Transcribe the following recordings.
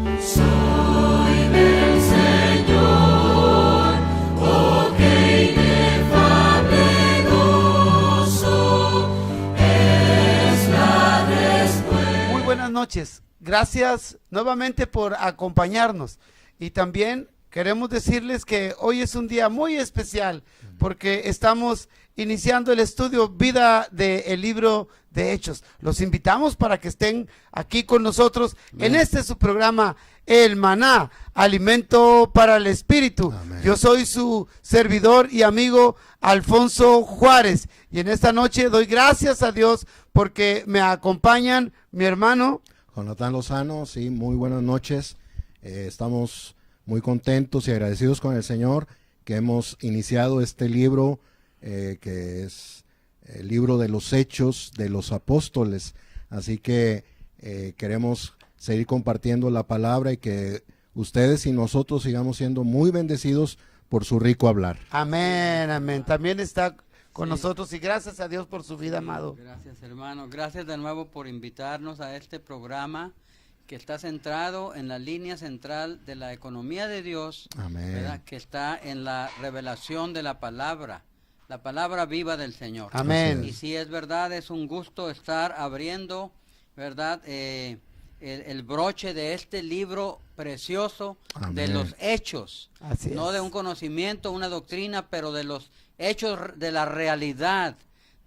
Soy del Señor, oh qué inefable gozo es la respuesta. Muy buenas noches, gracias nuevamente por acompañarnos y también queremos decirles que hoy es un día muy especial porque estamos iniciando el estudio Vida del libro de Hechos. Los invitamos para que estén aquí con nosotros en este su programa El Maná, alimento para el espíritu. Amén. Yo soy su servidor y amigo Alfonso Juárez y en esta noche doy gracias a Dios porque me acompañan mi hermano Jonathan Lozano, sí, muy buenas noches. Estamos muy contentos y agradecidos con el Señor que hemos iniciado este libro que es el libro de los Hechos de los Apóstoles. Así que queremos seguir compartiendo la palabra y que ustedes y nosotros sigamos siendo muy bendecidos por su rico hablar. Amén, amén. También está con nosotros y gracias a Dios por su vida, amado. Gracias, hermano. Gracias de nuevo por invitarnos a este programa que está centrado en la línea central de la economía de Dios, Amén. ¿verdad? Que está en la revelación de la palabra viva del Señor. Amén. Y si es verdad, es un gusto estar abriendo, ¿verdad? El broche de este libro precioso. Amén. De los hechos, Así no es. de un conocimiento, una doctrina, pero de los hechos de la realidad,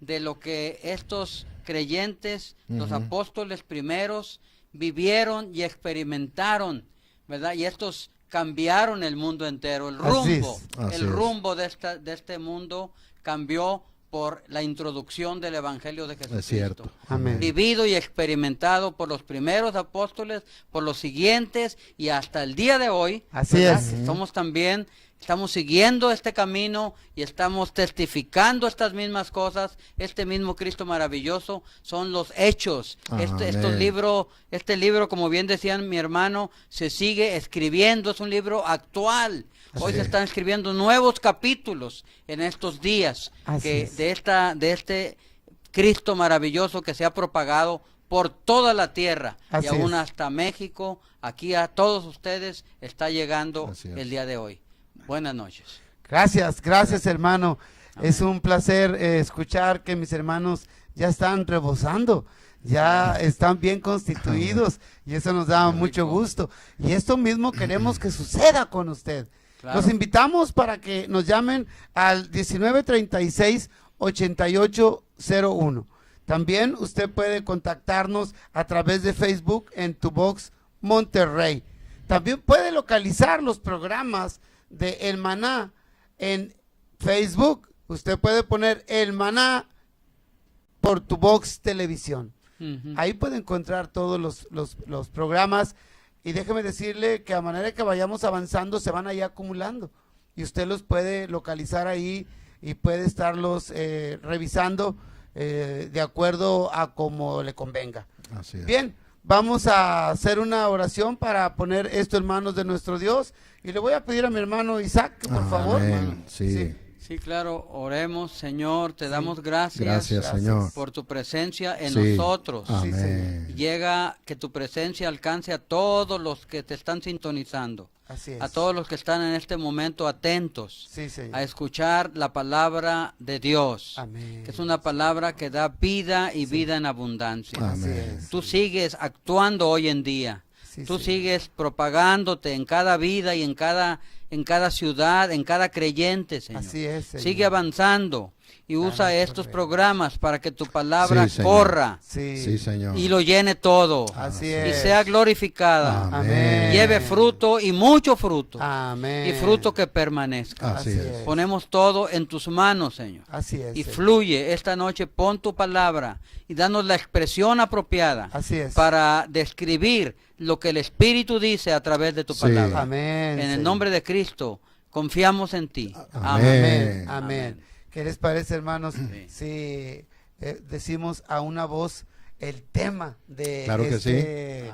de lo que estos creyentes, los apóstoles primeros, vivieron y experimentaron, ¿verdad? Y estos cambiaron el mundo entero, el rumbo, Así es. el rumbo de este mundo cambió por la introducción del Evangelio de Jesucristo. Es cierto. Amén. Vivido y experimentado por los primeros apóstoles, por los siguientes y hasta el día de hoy. Así ¿verdad? es. Que somos también, estamos siguiendo este camino y estamos testificando estas mismas cosas. Este mismo Cristo maravilloso son los hechos. Amén. Este libro, como bien decían mi hermano, se sigue escribiendo, es un libro actual. Hoy se están escribiendo nuevos capítulos en estos días Así es. de este Cristo maravilloso que se ha propagado por toda la tierra Así y aún es. hasta México. Aquí a todos ustedes está llegando Así es. el día de hoy. Buenas noches. Gracias hermano. Amén. Es un placer escuchar que mis hermanos ya están rebosando, ya están bien constituidos y eso nos da Qué mucho rico. gusto. Y esto mismo queremos que suceda con usted. Claro. Los invitamos para que nos llamen al 1936-8801. También usted puede contactarnos a través de Facebook en Tu Box Monterrey. También puede localizar los programas de El Maná en Facebook. Usted puede poner El Maná por Tu Box Televisión. Ujú. Ahí puede encontrar todos los programas y déjeme decirle que a manera que vayamos avanzando se van ahí acumulando y usted los puede localizar ahí y puede estarlos revisando de acuerdo a como le convenga. Así es. Bien, vamos a hacer una oración para poner esto en manos de nuestro Dios y le voy a pedir a mi hermano Isaac que por favor. Amén. Sí. Sí, claro, oremos, Señor, te damos gracias, Gracias, Señor. por tu presencia en Sí. nosotros. Amén. Llega que tu presencia alcance a todos los que te están sintonizando, Así es. a todos los que están en este momento atentos Sí, Señor. a escuchar la palabra de Dios, Amén. que es una palabra que da vida y vida en abundancia. Amén. Así es. Tú sigues actuando hoy en día, Sí, tú Señor. sigues propagándote en cada vida y en cada ciudad, en cada creyente, Señor. Así es, Señor. Sigue avanzando y usa nuestro estos Rey. programas para que tu palabra Sí, Señor. corra Sí, Sí, Señor. y lo llene todo Así y es. sea glorificada. Amén. Lleve fruto y mucho fruto Amén. y fruto que permanezca. Así Así es. es. Ponemos todo en tus manos, Señor. Así es. Y Señor. fluye esta noche, pon tu palabra y danos la expresión apropiada Así es. para describir lo que el Espíritu dice a través de tu Sí. palabra. Amén. En el Señor. nombre de Cristo, confiamos en ti. Amén. Amén. Amén. ¿Qué les parece, hermanos? Sí. Si decimos a una voz el tema de Claro que este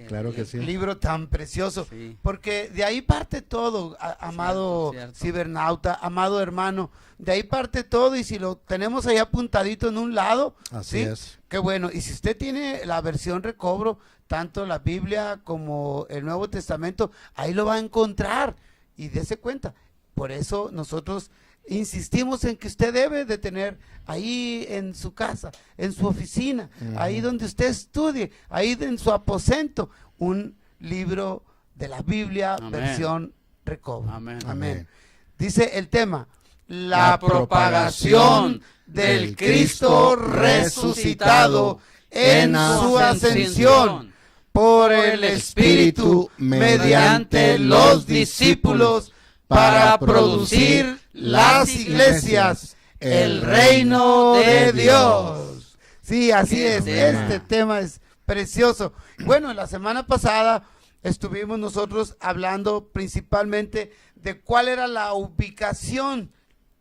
Claro que sí. libro tan precioso, Sí. porque de ahí parte todo, amado cierto. cibernauta, amado hermano, de ahí parte todo y si lo tenemos ahí apuntadito en un lado, Así ¿sí? es. Qué bueno, y si usted tiene la versión recobro, tanto la Biblia como el Nuevo Testamento, ahí lo va a encontrar y dése cuenta. Por eso nosotros insistimos en que usted debe de tener ahí en su casa, en su oficina, ahí donde usted estudie, ahí en su aposento, un libro de la Biblia, Amén. versión Recobo. Amén. Amén. Dice el tema: La propagación del Cristo resucitado en su ascensión por el Espíritu mediante los discípulos para producir las iglesias, el reino de Dios. Sí, así Qué es. tema. Este tema es precioso. Bueno, la semana pasada estuvimos nosotros hablando principalmente de cuál era la ubicación,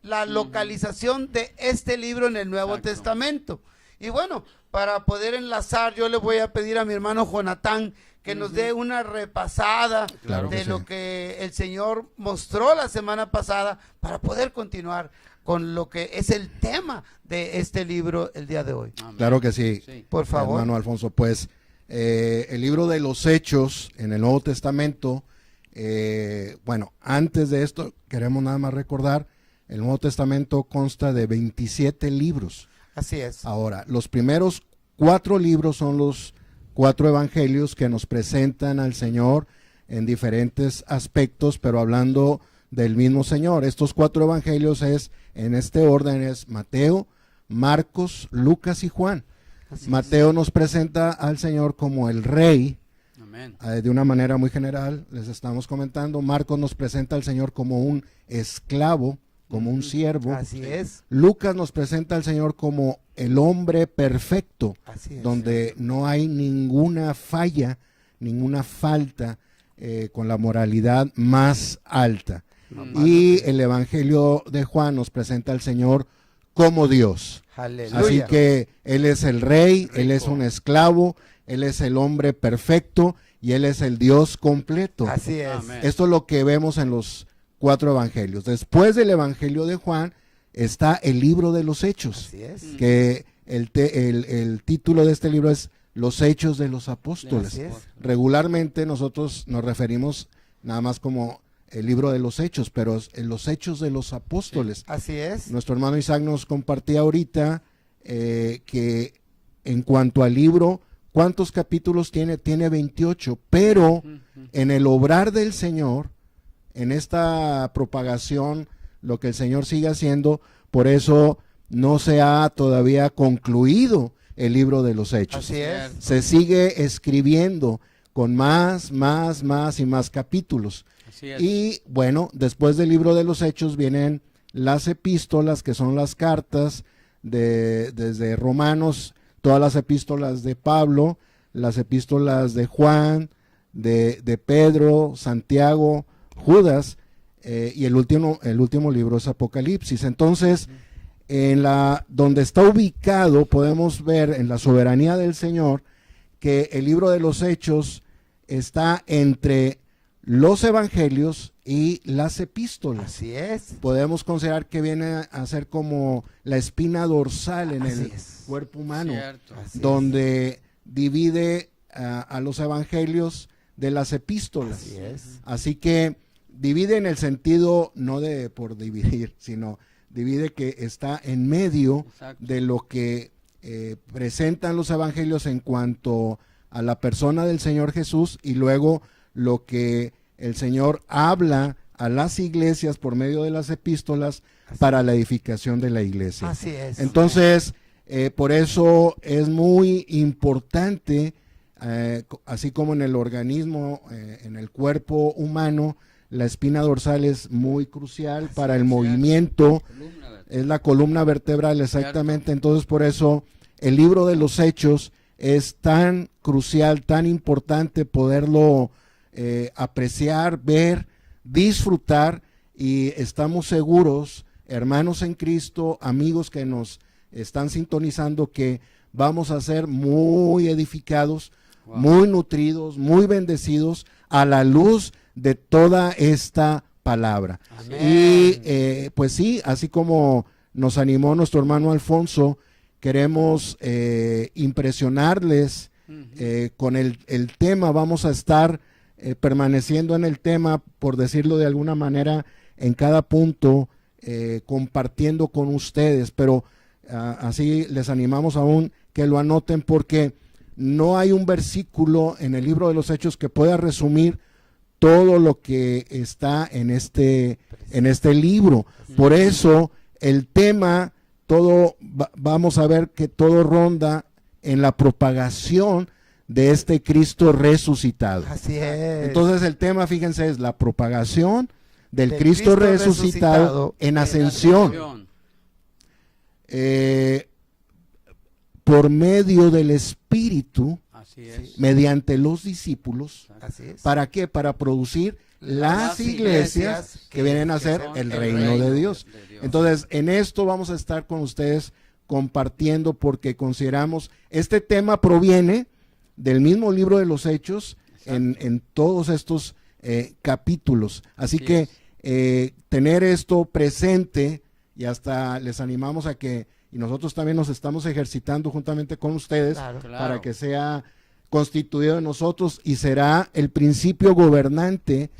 la localización de este libro en el Nuevo Exacto. Testamento. Y bueno, para poder enlazar, yo le voy a pedir a mi hermano Jonatán que nos dé una repasada Claro que de sí. lo que el Señor mostró la semana pasada para poder continuar con lo que es el tema de este libro el día de hoy. Amén. Claro que sí. Sí. Por favor. Hermano Alfonso, pues el libro de los Hechos en el Nuevo Testamento, bueno, antes de esto queremos nada más recordar, el Nuevo Testamento consta de 27 libros. Así es. Ahora, los primeros 4 libros son los 4 evangelios que nos presentan al Señor en diferentes aspectos, pero hablando del mismo Señor. Estos 4 evangelios en este orden es Mateo, Marcos, Lucas y Juan. Así Mateo nos presenta al Señor como el Rey, Amén. de una manera muy general, les estamos comentando. Marcos nos presenta al Señor como un esclavo, como un siervo. Así es. Lucas nos presenta al Señor como el hombre perfecto, Así es. donde no hay ninguna falla, ninguna falta, con la moralidad más alta. Y el Evangelio de Juan nos presenta al Señor como Dios. Aleluya. Así que Él es el Rey, Rico. Él es un esclavo, Él es el hombre perfecto y Él es el Dios completo. Así es. Amén. Esto es lo que vemos en los 4 evangelios. Después del Evangelio de Juan está el libro de los Hechos, Así es. que el título de este libro es Los Hechos de los Apóstoles. Así es. Regularmente nosotros nos referimos nada más como el libro de los Hechos, pero es los Hechos de los Apóstoles. Así es. Nuestro hermano Isaac nos compartía ahorita que en cuanto al libro, ¿cuántos capítulos tiene? Tiene 28, pero en el obrar del Señor, en esta propagación, lo que el Señor sigue haciendo, por eso no se ha todavía concluido el libro de los Hechos. Así es. Cierto. Se sigue escribiendo con más y más capítulos. Así es. Y bueno, después del libro de los Hechos vienen las epístolas, que son las cartas desde Romanos, todas las epístolas de Pablo, las epístolas de Juan, de Pedro, Santiago, Judas, y el último libro es Apocalipsis. Entonces, donde está ubicado, podemos ver en la soberanía del Señor que el libro de los Hechos está entre los evangelios y las epístolas. Así es. Podemos considerar que viene a ser como la espina dorsal en Así el es. cuerpo humano, Cierto. Así es. donde divide a los evangelios de las epístolas. Así es. Así que divide en el sentido no de por dividir, sino divide que está en medio Exacto. de lo que presentan los evangelios en cuanto a la persona del Señor Jesús y luego lo que el Señor habla a las iglesias por medio de las epístolas para la edificación de la iglesia. Así es. Entonces, por eso es muy importante, así como en el organismo, en el cuerpo humano, la espina dorsal es muy crucial para el movimiento, Columna, ¿verdad? es la columna vertebral exactamente. Entonces, por eso el libro de los Hechos es tan crucial, tan importante poderlo apreciar, ver, disfrutar, y estamos seguros, hermanos en Cristo, amigos que nos están sintonizando, que vamos a ser muy edificados, Wow. muy nutridos, muy bendecidos a la luz de toda esta palabra. Amén. Y pues sí, así como nos animó nuestro hermano Alfonso, queremos impresionarles con el tema, vamos a estar permaneciendo en el tema, por decirlo de alguna manera, en cada punto, compartiendo con ustedes, pero así les animamos aún que lo anoten, porque no hay un versículo en el libro de los Hechos que pueda resumir todo lo que está en este libro. Por eso el tema, vamos a ver que todo ronda en la propagación de este Cristo resucitado. Así es. Entonces el tema, fíjense, es la propagación del Cristo resucitado en ascensión. Por medio del Espíritu, Así es. mediante los discípulos. Así es. ¿Para qué? Para producir las iglesias que vienen a ser el reino de Dios. Entonces, en esto vamos a estar con ustedes compartiendo, porque consideramos este tema proviene del mismo libro de los Hechos en todos estos capítulos. Así que tener esto presente, y hasta les animamos a que, y nosotros también nos estamos ejercitando juntamente con ustedes, para que sea constituido en nosotros, y será el principio gobernante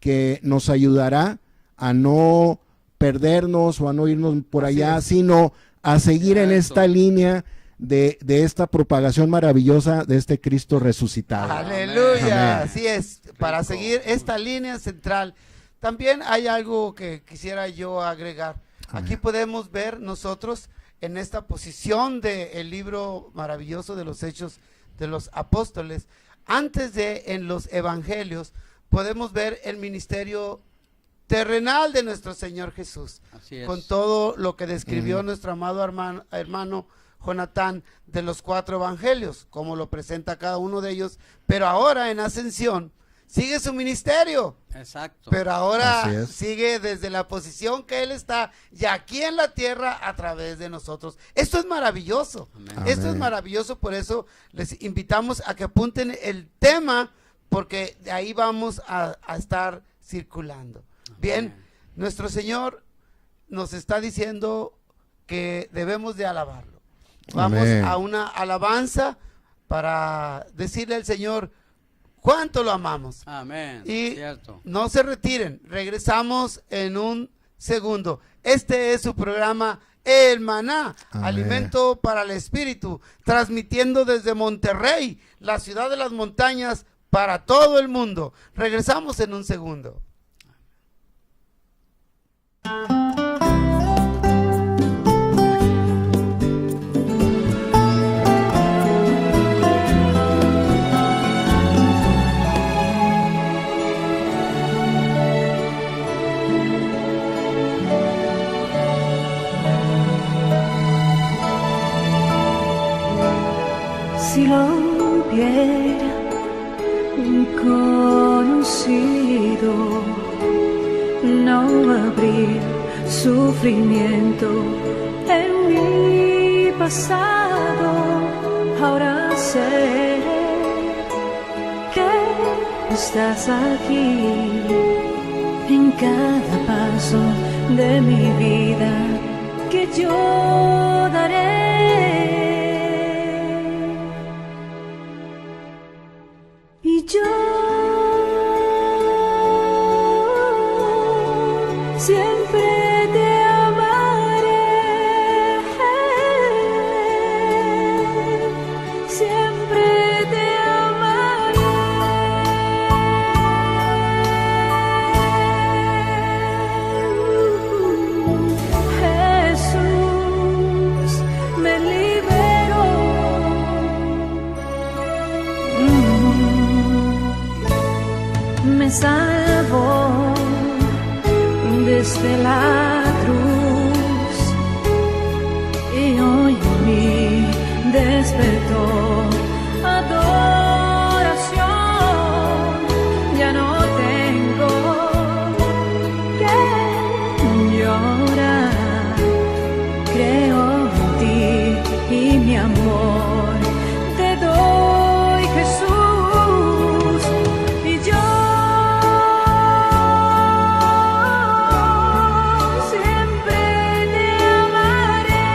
que nos ayudará a no perdernos o a no irnos por allá, sino a seguir en esta línea de esta propagación maravillosa de este Cristo resucitado. Aleluya, Amén. así es, para seguir esta línea central. También hay algo que quisiera yo agregar. Aquí podemos ver nosotros en esta posición del libro maravilloso de los Hechos de los Apóstoles. Antes de, en los Evangelios, podemos ver el ministerio terrenal de nuestro Señor Jesús, con todo lo que describió nuestro amado hermano Jonatán de los 4 evangelios, como lo presenta cada uno de ellos. Pero ahora en ascensión sigue su ministerio. Exacto. Pero ahora sigue desde la posición que Él está, y aquí en la tierra a través de nosotros. Esto es maravilloso. Amén. Esto es maravilloso, por eso les invitamos a que apunten el tema, porque de ahí vamos a estar circulando. Bien, nuestro Señor nos está diciendo que debemos de alabarlo. Vamos a una alabanza para decirle al Señor cuánto lo amamos. Amén. Y cierto. no se retiren, regresamos en un segundo. Este es su programa El Maná, alimento para el espíritu, transmitiendo desde Monterrey, la ciudad de las montañas, para todo el mundo. Regresamos en un segundo. Si lo hubiera conocido, no habría sufrimiento en mi pasado. Ahora sé que estás aquí en cada paso de mi vida que yo daré. Y yo siempre te amaré, siempre te amaré. Jesús me liberó. Me salvó desde la cruz y hoy en mí despertó adoración. Ya no tengo que llorar, creo en ti y mi amor te doy, Jesús. Y yo siempre te amaré.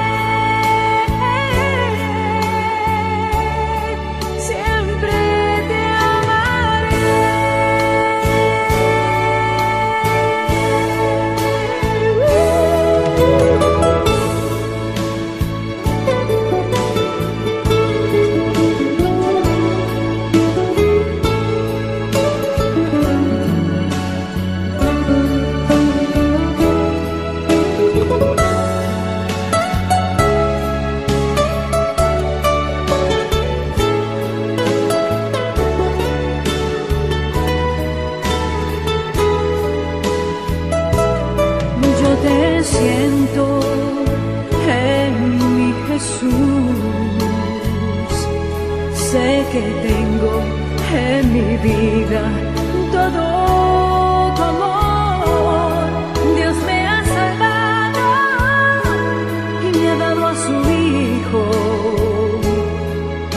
que tengo en mi vida todo tu amor. Dios me ha salvado y me ha dado a su Hijo,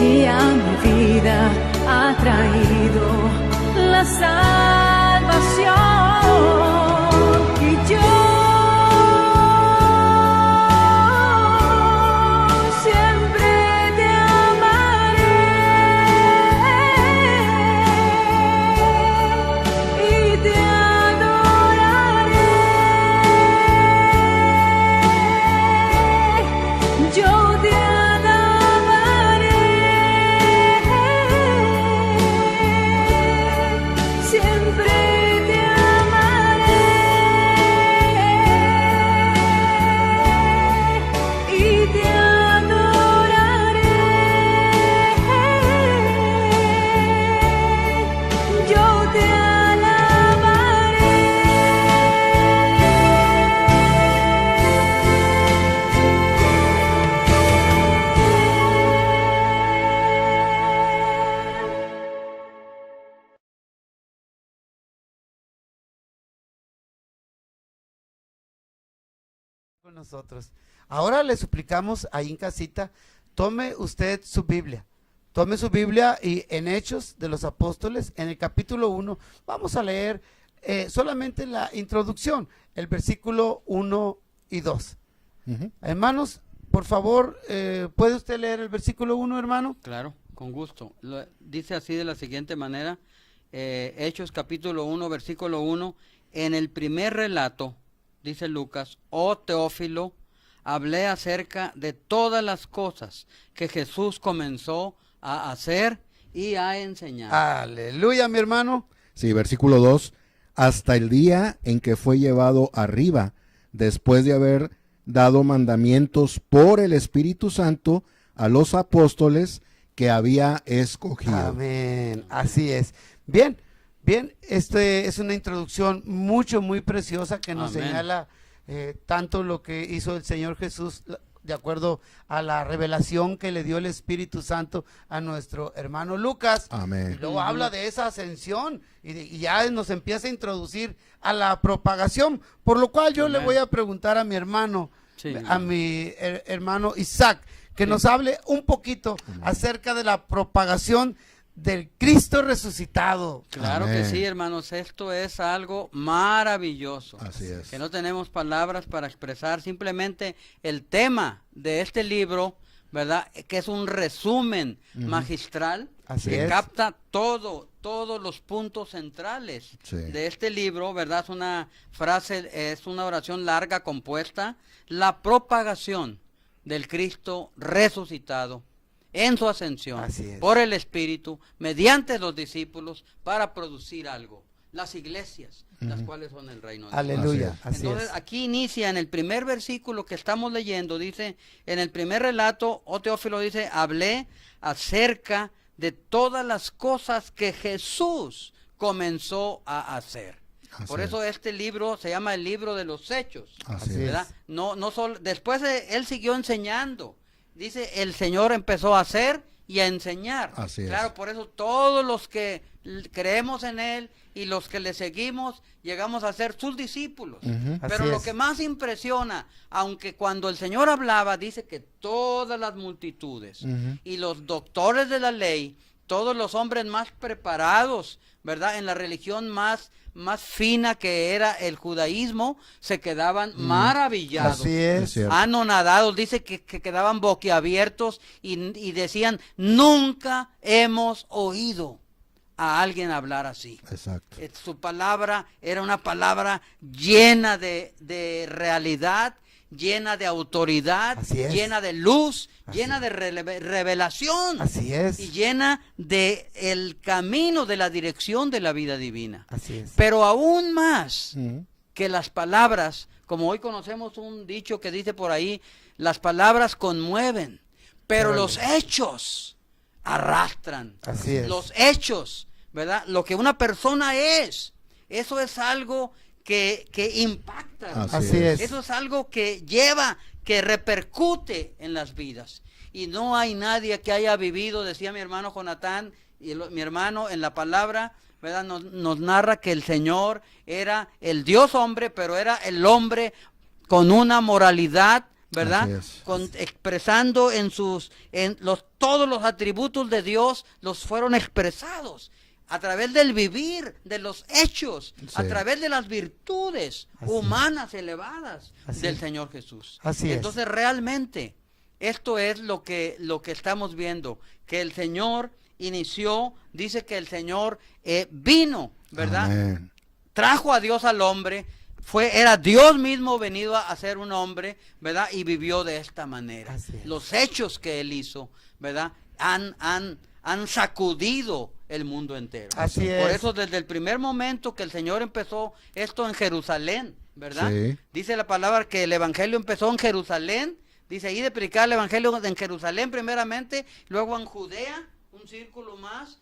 y a mi vida ha traído la salvación. Y yo siempre te amaré y te adoraré. Yo te alabaré, siempre te amaré y te adoraré. Yo te Con nosotros. Ahora le suplicamos ahí en casita, tome usted su Biblia. Tome su Biblia y en Hechos de los Apóstoles, en el capítulo 1, vamos a leer solamente la introducción, el versículo 1 y 2. Ujú. Hermanos, por favor, ¿puede usted leer el versículo 1, hermano? Claro, con gusto. Dice así de la siguiente manera, Hechos capítulo 1, versículo 1, en el primer relato, dice Lucas, oh Teófilo, hablé acerca de todas las cosas que Jesús comenzó a hacer y a enseñar. Aleluya, mi hermano. Sí, versículo 2, hasta el día en que fue llevado arriba, después de haber dado mandamientos por el Espíritu Santo a los apóstoles que había escogido. Amén, así es. Bien, bien, este es una introducción muy preciosa que nos Amén. señala tanto lo que hizo el Señor Jesús de acuerdo a la revelación que le dio el Espíritu Santo a nuestro hermano Lucas. Amén. Y luego habla de esa ascensión y ya nos empieza a introducir a la propagación, por lo cual yo le Amén. voy a preguntar a mi hermano, Sí. a mi hermano Isaac, que Sí. nos hable un poquito acerca de la propagación del Cristo resucitado. Claro Amén. que sí, hermanos, esto es algo maravilloso. Así es. Que no tenemos palabras para expresar, simplemente el tema de este libro, ¿verdad? Que es un resumen magistral Así que es. capta todos los puntos centrales Sí. de este libro, ¿verdad? Es una frase, es una oración larga compuesta, la propagación del Cristo resucitado en su ascensión Así es. por el Espíritu, mediante los discípulos, para producir algo. Las iglesias, las cuales son el reino de Dios. Aleluya, así Entonces, es. aquí inicia en el primer versículo que estamos leyendo, dice, en el primer relato, oh Teófilo dice, hablé acerca de todas las cosas que Jesús comenzó a hacer. Así Por eso este libro se llama el libro de los hechos. Así es. ¿Verdad? No solo, después él siguió enseñando. Dice, el Señor empezó a hacer y a enseñar. Así es. Claro, por eso todos los que creemos en Él y los que le seguimos, llegamos a ser sus discípulos. Ujú. Pero Así lo es. que más impresiona, aunque cuando el Señor hablaba, dice que todas las multitudes Ujú. y los doctores de la ley, todos los hombres más preparados, ¿verdad? En la religión más fina que era el judaísmo, se quedaban maravillados. Así Es es. cierto. Anonadados, dice que quedaban boquiabiertos y decían, nunca hemos oído a alguien hablar así. Exacto. Su palabra era una palabra llena de realidad, llena de autoridad, Así es. llena de luz, Así llena de revelación Así es. y llena de el camino de la dirección de la vida divina. Así es. Pero aún más Ujú. que las palabras, como hoy conocemos un dicho que dice por ahí, las palabras conmueven, pero Órale. los hechos arrastran. Así es. Los hechos, ¿verdad? Lo que una persona es, eso es algo que impacta. hermano. Así es. Eso es algo que lleva, que repercute en las vidas. y no hay nadie que haya vivido, decía mi hermano Jonatán, y mi hermano en la palabra, ¿verdad? Nos narra que el Señor era el Dios hombre, pero era el hombre con una moralidad, ¿verdad? Expresando todos los atributos de Dios los fueron expresados a través del vivir, de los hechos, a través de las virtudes humanas elevadas del Señor Jesús. Entonces realmente esto es lo que estamos viendo, que el Señor inició, dice que el Señor vino, ¿verdad? Amén. Trajo a Dios al hombre, era Dios mismo venido a ser un hombre, ¿verdad? Y vivió de esta manera. Los hechos que Él hizo, ¿verdad? Han sacudido el mundo entero. Por eso desde el primer momento que el Señor empezó esto en Jerusalén, ¿verdad? Sí. Dice la palabra que el evangelio empezó en Jerusalén, dice ahí de predicar el evangelio en Jerusalén primeramente, luego en Judea, un círculo más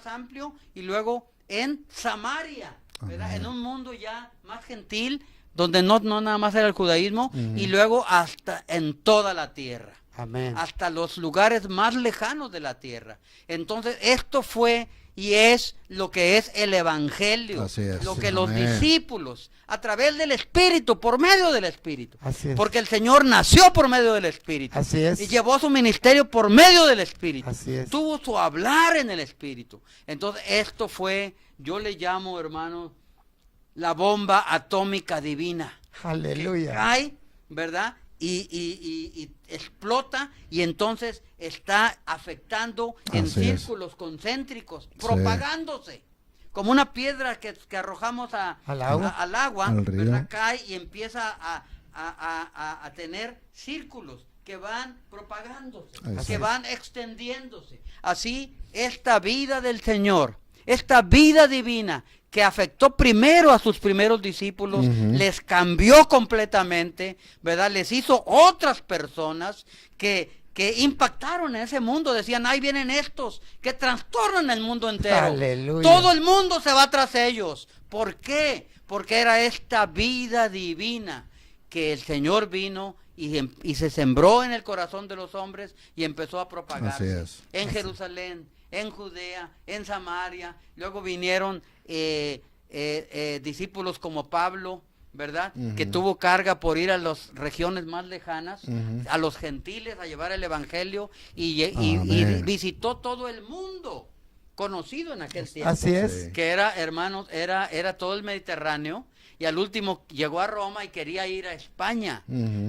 amplio, y luego en Samaria, ¿verdad? En un mundo ya más gentil, donde no nada más era el judaísmo, y luego hasta en toda la tierra. Amén. Hasta los lugares más lejanos de la tierra. Entonces esto fue y es lo que es el evangelio. Así es. Lo que los Amén. discípulos, a través del Espíritu, por medio del Espíritu. Así es. Porque el Señor nació por medio del Espíritu. Así es. Y llevó su ministerio por medio del Espíritu. Así es. Tuvo su hablar en el Espíritu. Entonces esto fue, yo le llamo, hermano, la bomba atómica divina. Aleluya. Que cae, ¿verdad? Y explota, y entonces está afectando en Así es. círculos concéntricos, propagándose. Como una piedra que arrojamos Al agua. al agua, Al río. ¿verdad? Cae y empieza a tener círculos que van propagándose, Así que es. van extendiéndose. Así, esta vida del Señor, esta vida divina, que afectó primero a sus primeros discípulos, les cambió completamente, ¿verdad? Les hizo otras personas que impactaron en ese mundo. Decían, ahí vienen estos que trastornan el mundo entero. Aleluya. Todo el mundo se va tras ellos. ¿Por qué? Porque era esta vida divina que el Señor vino y se sembró en el corazón de los hombres y empezó a propagarse. Así es. En Jerusalén, en Judea, en Samaria. Luego vinieron discípulos como Pablo, ¿verdad? Que tuvo carga por ir a las regiones más lejanas, a los gentiles, a llevar el evangelio, y Amén. visitó todo el mundo conocido en aquel tiempo. Así es. Sí. Que era, hermanos, era todo el Mediterráneo, y al último llegó a Roma y quería ir a España.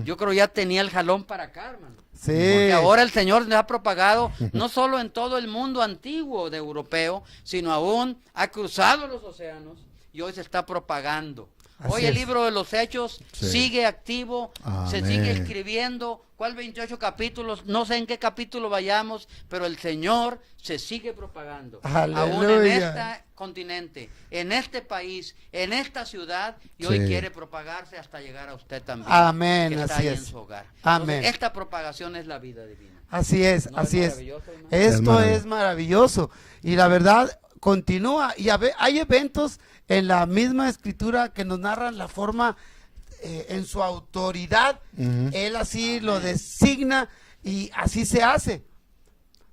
Yo creo ya tenía el jalón para acá, hermano. Sí. Porque ahora el Señor le ha propagado no solo en todo el mundo antiguo de europeo, sino aún ha cruzado los océanos y hoy se está propagando. Así Hoy el es. libro de los Hechos Sí. sigue activo, se Amén. sigue escribiendo. ¿Cuál 28 capítulos? No sé en qué capítulo vayamos, pero el Señor se sigue propagando. Aún en Aleluya. este continente, en este país, en esta ciudad, y hoy Sí. quiere propagarse hasta llegar a usted también. Amén, que está así ahí es. en su hogar. Amén. Entonces, esta propagación es la vida divina. Así es, ¿No así es. maravilloso, hermano? Esto Es es maravilloso. Y la verdad continúa. Y hay eventos en la misma escritura que nos narran la forma en su autoridad. Él así lo designa y así se hace.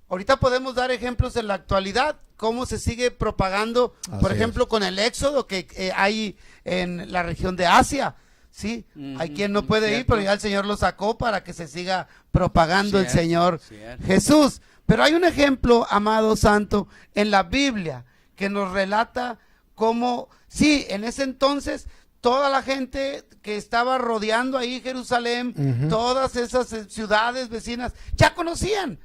Ahorita podemos dar ejemplos en la actualidad, cómo se sigue propagando, por Así ejemplo, con el éxodo que hay en la región de Asia. Sí, hay quien no puede ir, cierto. pero ya el Señor lo sacó para que se siga propagando el Cierto, Señor cierto. Jesús. Pero hay un ejemplo, amado santo, en la Biblia que nos relata cómo, sí, en ese entonces toda la gente que estaba rodeando ahí Jerusalén, todas esas ciudades vecinas, ya conocían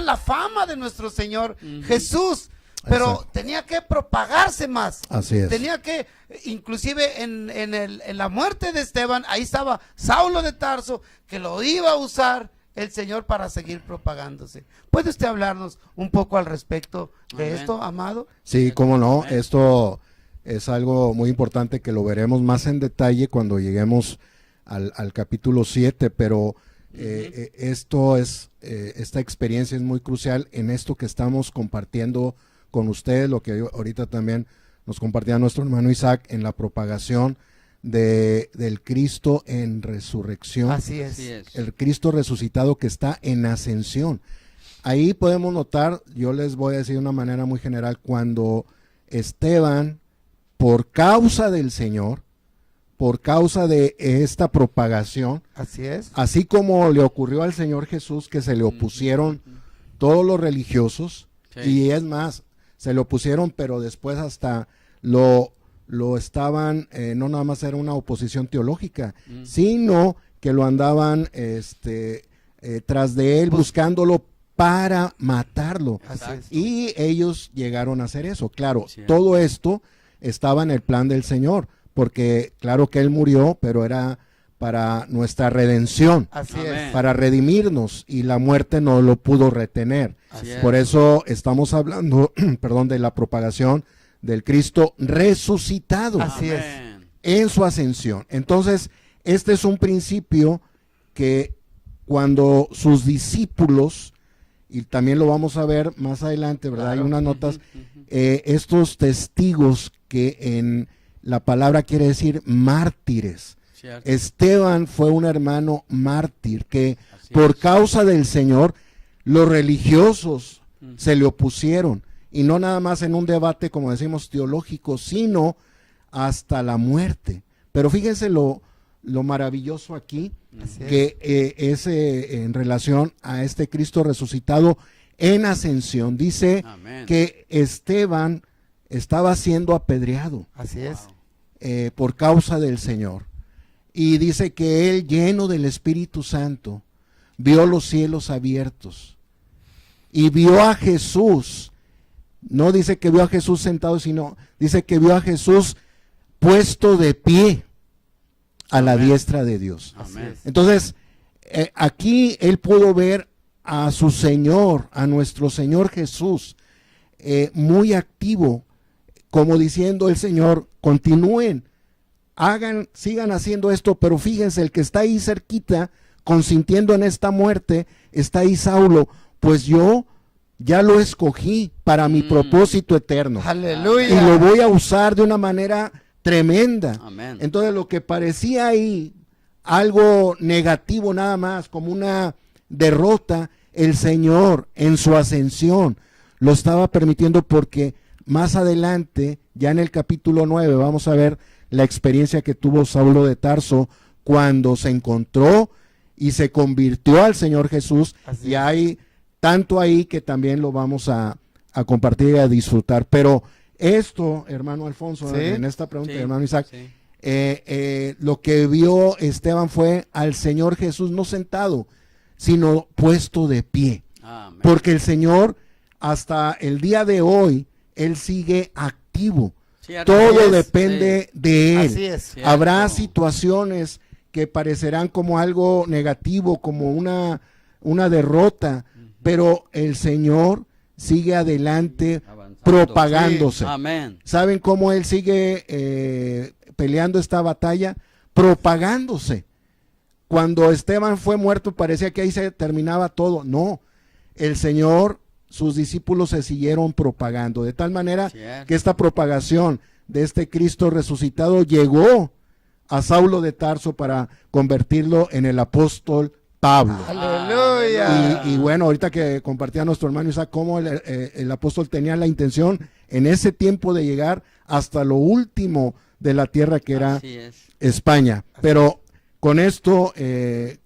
la fama de nuestro Señor Jesús, pero Exacto. tenía que propagarse más. Así es. Tenía que, inclusive en la muerte de Esteban, ahí estaba Saulo de Tarso, que lo iba a usar el Señor para seguir propagándose. ¿Puede usted hablarnos un poco al respecto de Amén. esto, amado? Sí, cómo no, Amén. esto es algo muy importante que lo veremos más en detalle cuando lleguemos al capítulo 7, pero esta experiencia es muy crucial en esto que estamos compartiendo con ustedes, lo que ahorita también nos compartía nuestro hermano Isaac en la propagación del Cristo en resurrección. Así es. Así es. El Cristo resucitado que está en ascensión. Ahí podemos notar, yo les voy a decir de una manera muy general, cuando Esteban, por causa del Señor, por causa de esta propagación, Así es. así como le ocurrió al Señor Jesús, que se le opusieron todos los religiosos, Sí. y es más, se le opusieron, pero después hasta lo estaban, no nada más era una oposición teológica, sino que lo andaban tras de él, buscándolo para matarlo. Así es. Y ellos llegaron a hacer eso. Claro, Cierto. todo esto estaba en el plan del Señor, porque claro que Él murió, pero era para nuestra redención, Así Amén. es. para redimirnos, y la muerte no lo pudo retener. Así es. Por eso estamos hablando, perdón, de la propagación del Cristo resucitado Así es. Amén. en su ascensión. Entonces, este es un principio que cuando sus discípulos, y también lo vamos a ver más adelante, ¿verdad? Claro. Hay unas notas, estos testigos que en la palabra quiere decir mártires. Cierto. Esteban fue un hermano mártir que Así por es. causa del Señor, los religiosos se le opusieron, y no nada más en un debate, como decimos, teológico, sino hasta la muerte. Pero fíjense lo maravilloso aquí, Así es. que es en relación a este Cristo resucitado en ascensión. Dice Amén. que Esteban estaba siendo apedreado Así es. por causa del Señor. Y dice que él, lleno del Espíritu Santo, vio los cielos abiertos y vio a Jesús. No dice que vio a Jesús sentado, sino dice que vio a Jesús puesto de pie a la Amén. diestra de Dios. Así Amén. es. Entonces, aquí él pudo ver a su Señor, a nuestro Señor Jesús, muy activo, como diciendo el Señor, continúen, sigan haciendo esto, pero fíjense, el que está ahí cerquita, consintiendo en esta muerte, está ahí Saulo, pues yo ya lo escogí para mi propósito eterno. Aleluya. Y lo voy a usar de una manera tremenda. Amén. Entonces lo que parecía ahí algo negativo nada más, como una derrota, el Señor en su ascensión lo estaba permitiendo, porque más adelante, ya en el capítulo 9, vamos a ver la experiencia que tuvo Saulo de Tarso cuando se encontró y se convirtió al Señor Jesús. Así Y es. hay tanto ahí que también lo vamos a compartir y a disfrutar. Pero esto, hermano Alfonso, Sí. en esta pregunta, Sí, hermano Isaac, sí. lo que vio Esteban fue al Señor Jesús no sentado, sino puesto de pie. Amén. Porque el Señor, hasta el día de hoy, Él sigue activo. Cierto. Todo es, depende de Él. Así es. Cierto. Habrá situaciones que parecerán como algo negativo, como una derrota, pero el Señor sigue adelante Avanzando. propagándose. Sí. Amén. ¿Saben cómo Él sigue peleando esta batalla? Propagándose. Cuando Esteban fue muerto parecía que ahí se terminaba todo. No, el Señor, sus discípulos se siguieron propagando, de tal manera Cierto. que esta propagación de este Cristo resucitado llegó a Saulo de Tarso para convertirlo en el apóstol Pablo. Aleluya. Y bueno, ahorita que compartía nuestro hermano Isaac cómo el apóstol tenía la intención en ese tiempo de llegar hasta lo último de la tierra, que era Así es. España. Pero con esto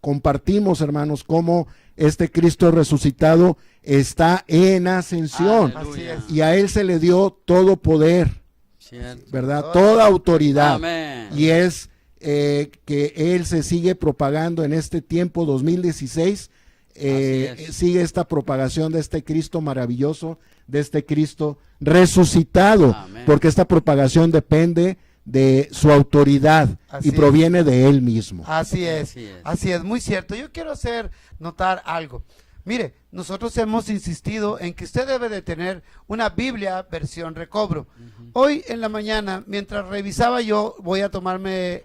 compartimos, hermanos, cómo este Cristo resucitado está en ascensión. Aleluya. Así es. Y a Él se le dio todo poder, Cierto. ¿verdad? Toda autoridad. Amén. Y es que Él se sigue propagando en este tiempo 2016. Así es. Sigue esta propagación de este Cristo maravilloso, de este Cristo resucitado, Amén. porque esta propagación depende de su autoridad Así y es. proviene de Él mismo. Así es, Así es. así es, muy cierto. Yo quiero hacer notar algo. Mire, nosotros hemos insistido en que usted debe de tener una Biblia versión recobro. Hoy en la mañana, mientras revisaba yo, voy a tomarme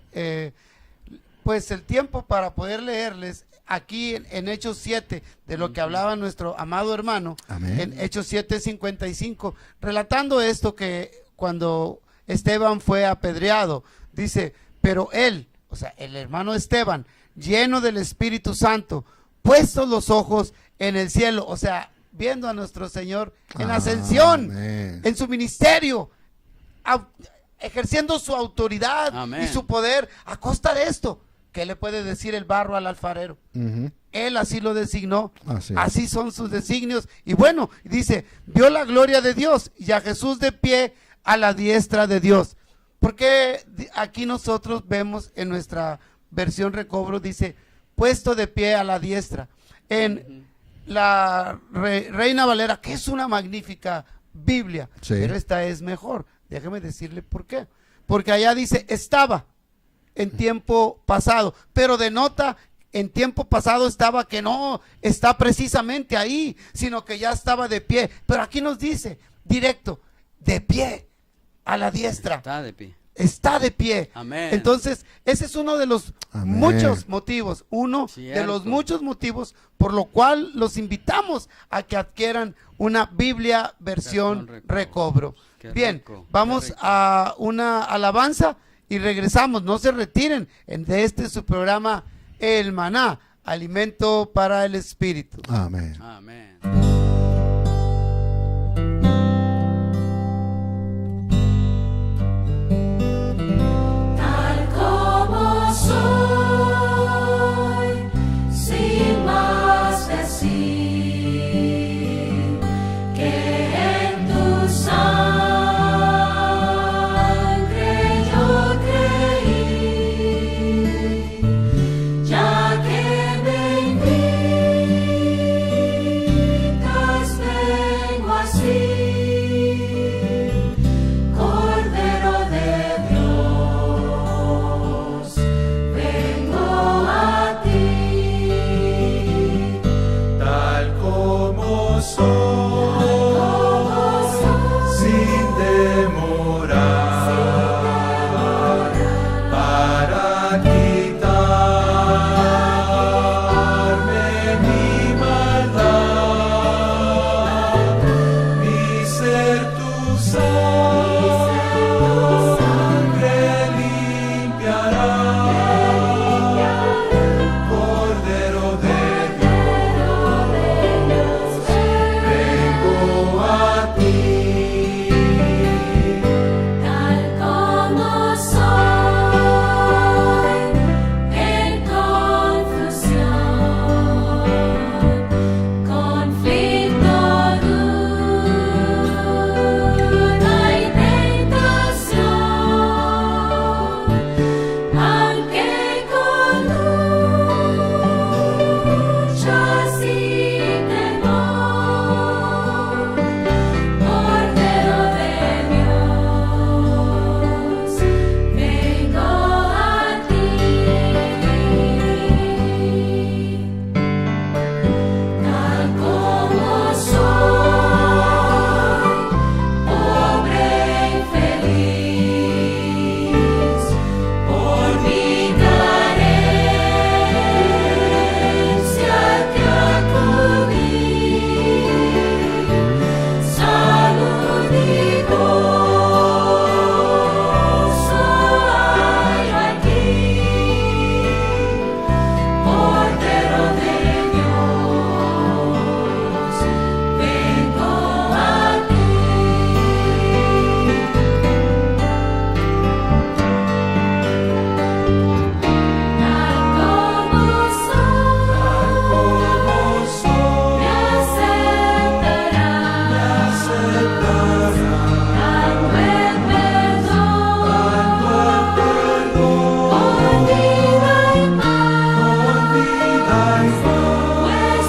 pues el tiempo para poder leerles aquí en Hechos 7, de lo que hablaba nuestro amado hermano, Amén. en Hechos 7:55, relatando esto, que cuando Esteban fue apedreado, dice: Pero él, o sea, el hermano Esteban, lleno del Espíritu Santo, puestos los ojos en el cielo, o sea, viendo a nuestro Señor en ascensión, Amén. en su ministerio, ejerciendo su autoridad Amén. y su poder a costa de esto. ¿Qué le puede decir el barro al alfarero? Ujú. Él así lo designó, Así es. así son sus designios. Y bueno, dice, vio la gloria de Dios y a Jesús de pie a la diestra de Dios. Porque aquí nosotros vemos en nuestra versión recobro, dice, puesto de pie a la diestra. En la Reina Valera, que es una magnífica Biblia, Sí. pero esta es mejor. Déjeme decirle por qué. Porque allá dice, estaba en tiempo pasado, pero denota en tiempo pasado estaba que no está precisamente ahí, sino que ya estaba de pie. Pero aquí nos dice directo, de pie a la diestra. Está de pie. Está de pie. Amén. Entonces, ese es uno de los Amén. muchos motivos, uno de Cierto. los muchos motivos por lo cual los invitamos a que adquieran una Biblia versión Versión recobro. Qué Bien, rico, qué vamos rico. a una alabanza y regresamos. No se retiren de este su programa El Maná, alimento para el espíritu. Amén. Amén. Tal como soy, sin más decir, que en tu sangre yo creí, ya que me invitas, vengo así. Cordero de Dios, vengo a ti. Tal como soy, sin demorar, para quitarme mi maldad, mi ser tu sangre limpiará. Cordero de Dios, vengo a ti. Tal como soy, en confusión, conflicto, duda y tentación, aunque con luchas y temor, Cordero de Dios, vengo a ti. Tal como soy, pobre infeliz, por mi carencia te acudí, salud y gozo hay aquí. Cordero de Dios, vengo a ti. Tal como soy, me aceptarás, dando el perdón, con vida y paz, pues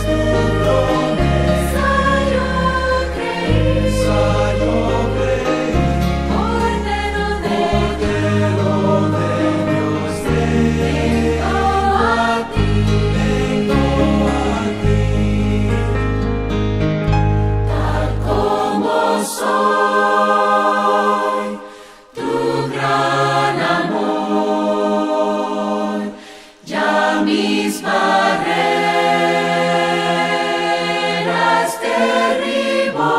tu promesa yo creí. Cordero de Dios, vengo a ti. Tal como soy, tu gran amor, ya mis barreras derribó.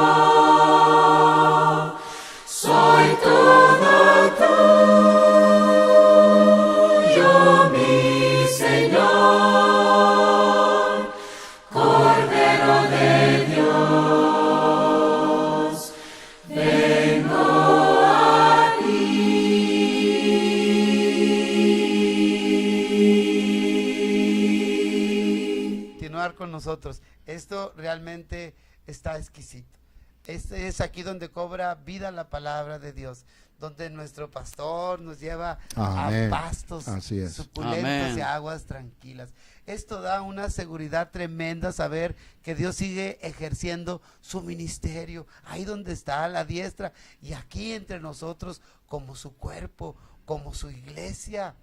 Soy todo nosotros. Esto realmente está exquisito. Este es aquí donde cobra vida la palabra de Dios, donde nuestro pastor nos lleva Amén. a pastos Así es. suculentos Amén. y aguas tranquilas. Esto da una seguridad tremenda, saber que Dios sigue ejerciendo su ministerio ahí donde está a la diestra y aquí entre nosotros como su cuerpo, como su iglesia.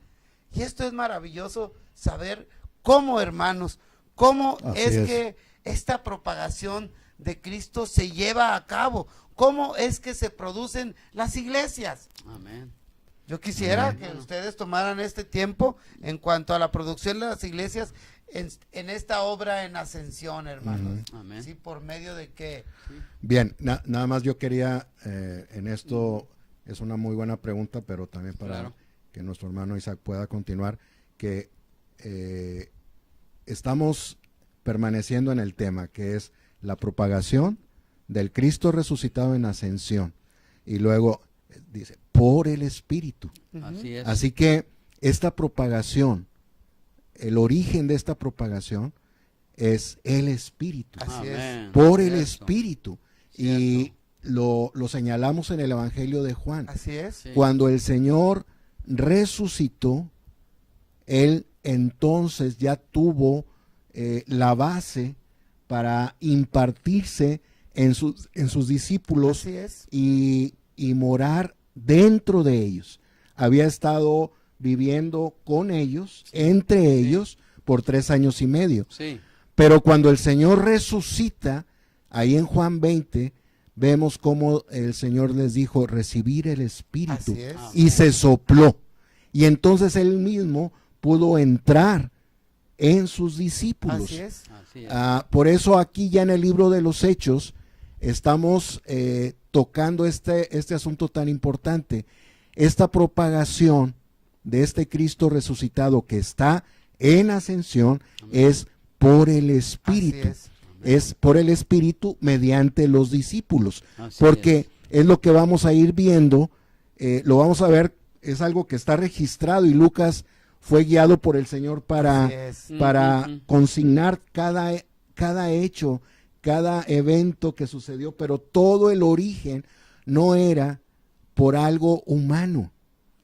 Y esto es maravilloso saber cómo, hermanos, cómo Así es es. que esta propagación de Cristo se lleva a cabo, cómo es que se producen las iglesias. Amén. Yo quisiera Amén. que ustedes tomaran este tiempo en cuanto a la producción de las iglesias en esta obra en ascensión, hermanos. Amén. Sí, por medio de que Bien, nada más yo quería, en esto es una muy buena pregunta, pero también para Claro. que nuestro hermano Isaac pueda continuar, que estamos permaneciendo en el tema, que es la propagación del Cristo resucitado en ascensión. Y luego dice, por el Espíritu. Así es. Así que esta propagación, el origen de esta propagación es el Espíritu. Así es. Amén. Por el Cierto. Espíritu. Y lo señalamos en el Evangelio de Juan. Así es. Sí. Cuando el Señor resucitó, Él entonces ya tuvo la base para impartirse en sus discípulos Así es. y morar dentro de ellos. Había estado viviendo con ellos, entre ellos, por 3 años y medio. Sí. Pero cuando el Señor resucita, ahí en Juan 20, vemos cómo el Señor les dijo, recibir el Espíritu. Así es. Y se sopló. Y entonces Él mismo pudo entrar en sus discípulos. Así es. Así es. Por eso aquí ya en el libro de los Hechos estamos tocando este asunto tan importante. Esta propagación de este Cristo resucitado que está en ascensión es por el Espíritu. Así es. Es por el Espíritu mediante los discípulos. Así Porque es lo que vamos a ir viendo, lo vamos a ver, es algo que está registrado y Lucas fue guiado por el Señor para Así es. Ujú. consignar cada hecho, cada evento que sucedió, pero todo el origen no era por algo humano,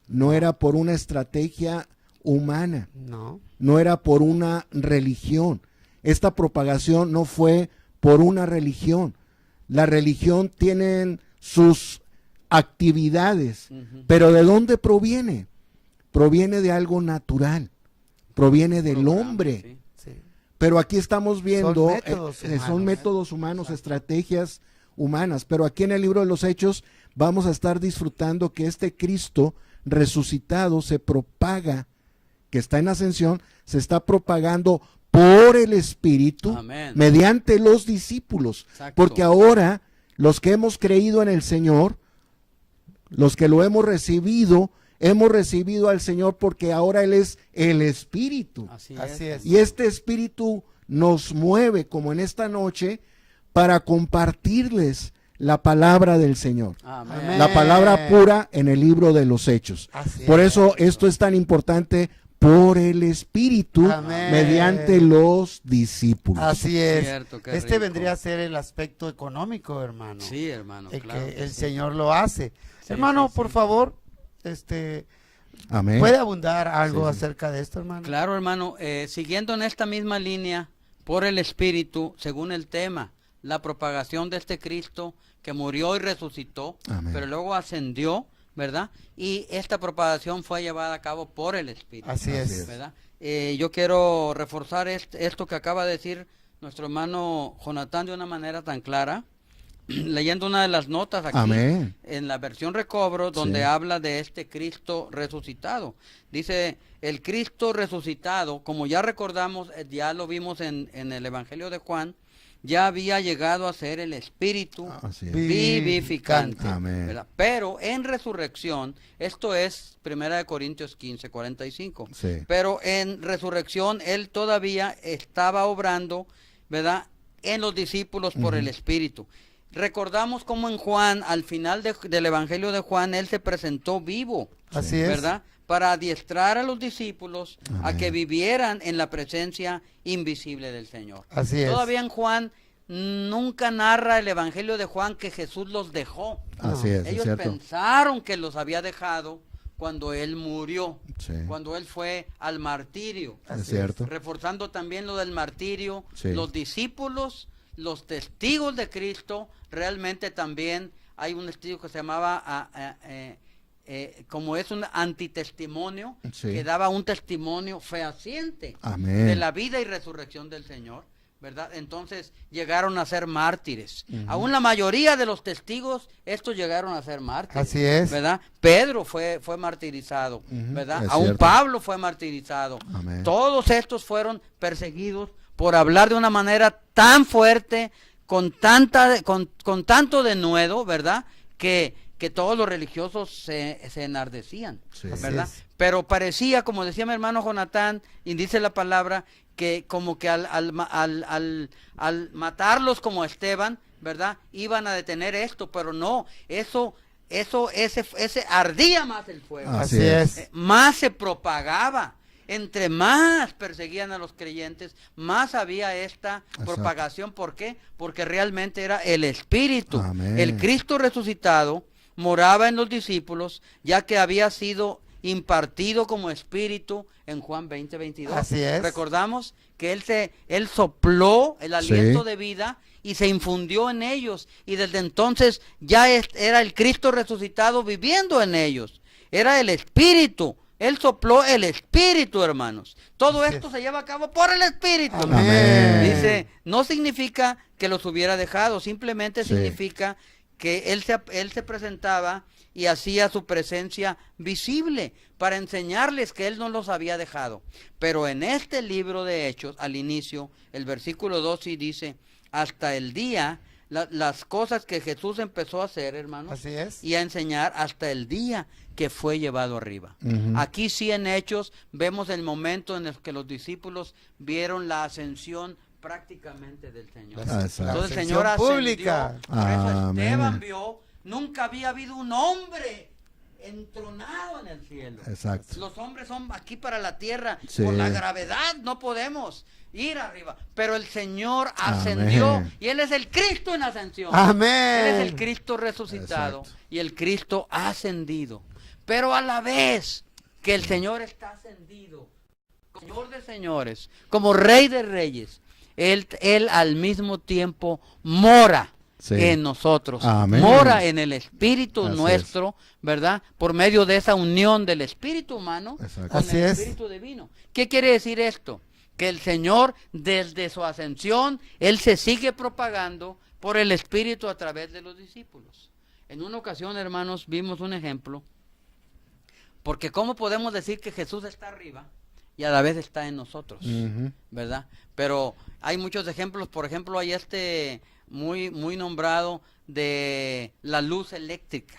no era por una estrategia humana, No. no era por una religión. Esta propagación no fue por una religión. La religión tiene sus actividades, Ujú. pero ¿de dónde proviene? Proviene de algo natural, proviene del Programa, hombre. sí. Sí. Pero aquí estamos viendo, métodos humanos. son métodos humanos, estrategias humanas. Pero aquí en el libro de los Hechos vamos a estar disfrutando que este Cristo resucitado se propaga, que está en ascensión, se está propagando por el Espíritu Amén. mediante los discípulos. Exacto. Porque ahora los que hemos creído en el Señor, los que lo hemos recibido al Señor porque ahora Él es el Espíritu. Así Así es. Y este Espíritu nos mueve, como en esta noche, para compartirles la palabra del Señor. Amén. La palabra pura en el libro de los Hechos. Así Por es. eso esto es tan importante por el Espíritu Amén. mediante los discípulos. Así es. Cierto, qué Este rico. vendría a ser el aspecto económico, hermano. Sí, hermano, El claro que que el sí. Señor lo hace. Sí, Hermano, sí, por sí. favor, Amén. ¿puede abundar algo Sí, sí. acerca de esto, hermano? Claro, hermano, siguiendo en esta misma línea, por el Espíritu, según el tema, la propagación de este Cristo que murió y resucitó, Amén. pero luego ascendió, ¿verdad? Y esta propagación fue llevada a cabo por el Espíritu. Así es. ¿Verdad? Yo quiero reforzar esto que acaba de decir nuestro hermano Jonatán de una manera tan clara, leyendo una de las notas aquí, Amén. en la versión Recobro, donde Sí. habla de este Cristo resucitado. Dice, el Cristo resucitado, como ya recordamos, ya lo vimos en el Evangelio de Juan, ya había llegado a ser el Espíritu Así es. vivificante. Amén. ¿verdad? Pero en resurrección, esto es 1 Corintios 15, 45. Sí. Pero en resurrección, Él todavía estaba obrando, ¿verdad? En los discípulos por el Espíritu. Recordamos cómo en Juan, al final del Evangelio de Juan, Él se presentó vivo. Así es. ¿Verdad? para adiestrar a los discípulos a Amén. que vivieran en la presencia invisible del Señor. Así es. Todavía en Juan nunca narra el Evangelio de Juan que Jesús los dejó. Así es Ellos cierto. pensaron que los había dejado cuando Él murió, Sí. cuando Él fue al martirio. Es cierto. Reforzando también lo del martirio, Sí. los discípulos, los testigos de Cristo, realmente también hay un testigo que se llamaba, como es un antitestimonio, Sí. que daba un testimonio fehaciente Amén. de la vida y resurrección del Señor, ¿verdad? Entonces llegaron a ser mártires. Aún la mayoría de los testigos, estos llegaron a ser mártires. Así es. ¿Verdad? Pedro fue martirizado, ¿verdad? es Aún cierto. Pablo fue martirizado. Amén. Todos estos fueron perseguidos por hablar de una manera tan fuerte, con tanto denuedo, ¿verdad? Que todos los religiosos se enardecían, Sí. ¿verdad? Así es. Pero parecía, como decía mi hermano Jonatán, y dice la palabra, que como que al matarlos como Esteban, ¿verdad? Iban a detener esto, pero no, ese ardía más el fuego. Así Así es. Más se propagaba. Entre más perseguían a los creyentes, más había esta Exacto. propagación. ¿Por qué? Porque realmente era el Espíritu. Amén. El Cristo resucitado moraba en los discípulos, ya que había sido impartido como Espíritu en Juan 20:22. Así es. Recordamos que Él sopló el aliento Sí. de vida y se infundió en ellos, y desde entonces ya era el Cristo resucitado viviendo en ellos. Era el Espíritu. Él sopló el Espíritu, hermanos. Todo Así esto es. se lleva a cabo por el Espíritu. Amén. Dice, no significa que los hubiera dejado, simplemente Sí. significa que él se presentaba y hacía su presencia visible para enseñarles que Él no los había dejado. Pero en este libro de Hechos, al inicio, el versículo 2 sí dice, hasta el día, las cosas que Jesús empezó a hacer, hermanos, Así es. y a enseñar hasta el día que fue llevado arriba. Ujú. Aquí sí en Hechos vemos el momento en el que los discípulos vieron la ascensión prácticamente del Señor. Ah, exacto. Entonces el La Señor ascensión ascendió, pública. por eso Amén. Esteban vio, nunca había habido un hombre entronado en el cielo. Exacto. Los hombres son aquí para la tierra, Sí. por la gravedad no podemos ir arriba, pero el Señor ascendió Amén. y Él es el Cristo en ascensión. Amén. Él es el Cristo resucitado Exacto. y el Cristo ascendido. Pero a la vez que el Señor está ascendido, como Señor de señores, como Rey de reyes, Él al mismo tiempo mora Sí. en nosotros. Amén. Mora en el Espíritu Así nuestro, ¿verdad? Por medio de esa unión del Espíritu humano Exacto. con Así el es. Espíritu divino. ¿Qué quiere decir esto? Que el Señor, desde su ascensión, Él se sigue propagando por el Espíritu a través de los discípulos. En una ocasión, hermanos, vimos un ejemplo, porque ¿cómo podemos decir que Jesús está arriba y a la vez está en nosotros? Ujú. ¿Verdad? Pero hay muchos ejemplos. Por ejemplo, hay muy nombrado de la luz eléctrica.